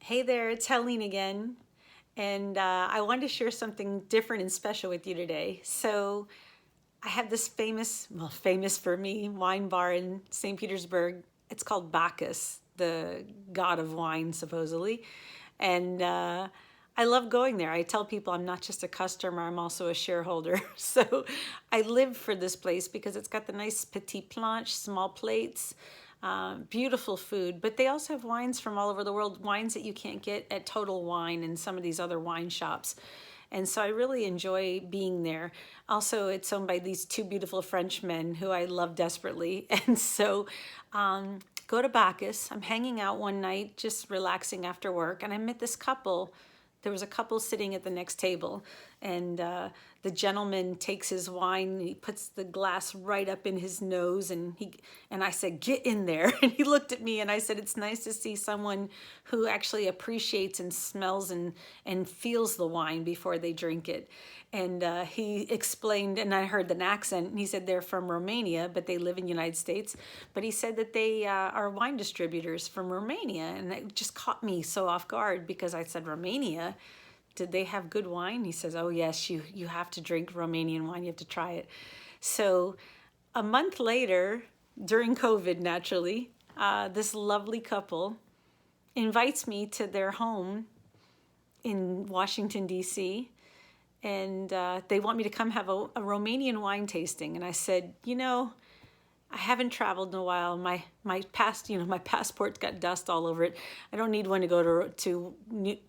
Hey there, it's Helene again, and I wanted to share something different and special with you today. So I have this famous for me, wine bar in St. Petersburg. It's called Bacchus, the god of wine, supposedly. And I love going there. I tell people I'm not just a customer, I'm also a shareholder. So I live for this place because it's got the nice petite planche, small plates, beautiful food, but they also have wines from all over the world, wines that you can't get at Total Wine and some of these other wine shops. And so I really enjoy being there. Also, it's owned by these two beautiful Frenchmen who I love desperately. And so go to Bacchus. I'm hanging out one night, just relaxing after work, and I met this couple. There was a couple sitting at the next table, and the gentleman takes his wine and he puts the glass right up in his nose, and I said, "Get in there." And he looked at me and I said, "It's nice to see someone who actually appreciates and smells and feels the wine before they drink it." And he explained, and I heard an accent, and he said they're from Romania, but they live in the United States. But he said that they are wine distributors from Romania, and it just caught me so off guard because I said, "Romania? Did they have good wine?" He says, "Oh yes, you have to drink Romanian wine, you have to try it." So a month later, during COVID naturally, this lovely couple invites me to their home in Washington, D.C., and they want me to come have a Romanian wine tasting. And I said, I haven't traveled in a while. My passport's got dust all over it. I don't need one to go to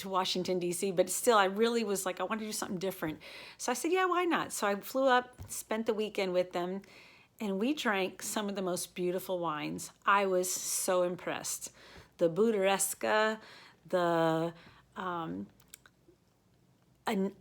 Washington, D.C., but still, I really was like, I want to do something different. So I said, yeah, why not? So I flew up, spent the weekend with them, and we drank some of the most beautiful wines. I was so impressed. The Budaresca, the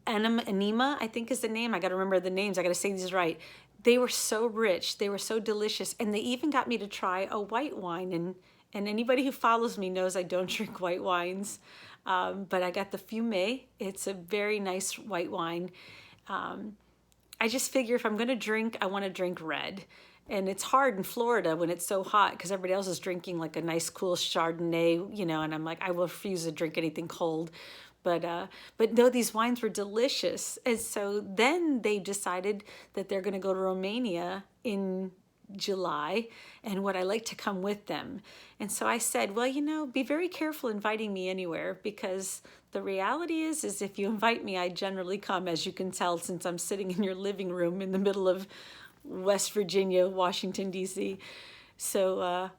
Anima, I think is the name. I got to remember the names. I got to say these right. They were so rich. They were so delicious. And they even got me to try a white wine. And anybody who follows me knows I don't drink white wines. But I got the Fumé. It's a very nice white wine. I just figure if I'm going to drink, I want to drink red. And it's hard in Florida when it's so hot because everybody else is drinking like a nice cool Chardonnay, and I'm like, I will refuse to drink anything cold. But no, these wines were delicious. And so then they decided that they're going to go to Romania in July, and would I like to come with them? And so I said, well, be very careful inviting me anywhere, because the reality is if you invite me, I generally come, as you can tell, since I'm sitting in your living room in the middle of West Virginia, Washington, D.C. So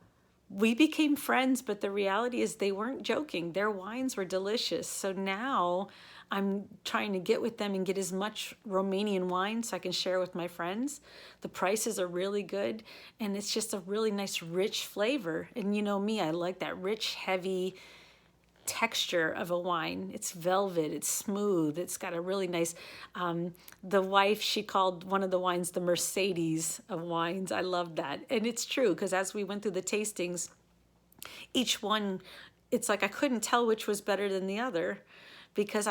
we became friends, but the reality is they weren't joking. Their wines were delicious. So now I'm trying to get with them and get as much Romanian wine so I can share with my friends. The prices are really good, and it's just a really nice, rich flavor. And you know me, I like that rich, heavy texture of a wine. It's velvet, it's smooth, it's got a really nice, the wife, she called one of the wines the Mercedes of wines. I love that. And it's true, because as we went through the tastings, each one, it's like I couldn't tell which was better than the other, because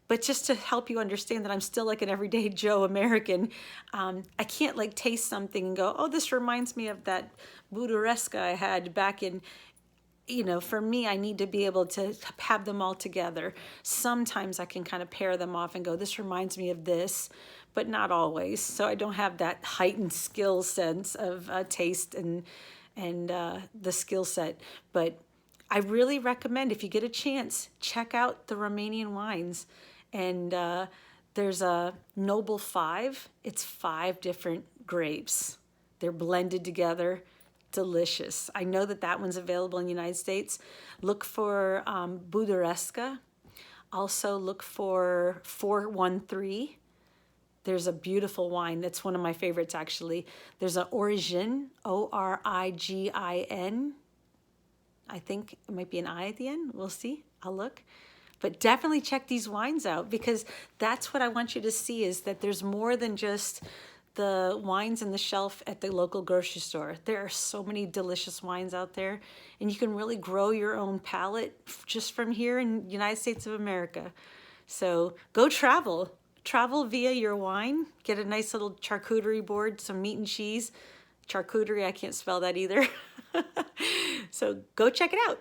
but just to help you understand that I'm still like an everyday Joe American, I can't like taste something and go, oh, this reminds me of that Budaresca I had back in, for me, I need to be able to have them all together. Sometimes I can kind of pair them off and go, this reminds me of this, but not always. So I don't have that heightened skill sense of taste and the skill set. But I really recommend, if you get a chance, check out the Romanian wines. And there's a Noble 5. It's 5 different grapes. They're blended together. Delicious. I know that one's available in the United States. Look for Budaresca. Also look for 413. There's a beautiful wine. That's one of my favorites, actually. There's an Origin, Origin. I think it might be an I at the end. We'll see. I'll look. But definitely check these wines out, because that's what I want you to see, is that there's more than just the wines on the shelf at the local grocery store. There are so many delicious wines out there, and you can really grow your own palate just from here in the United States of America. So go travel via your wine. Get a nice little charcuterie board, some meat and cheese. Charcuterie, I can't spell that either. So go check it out.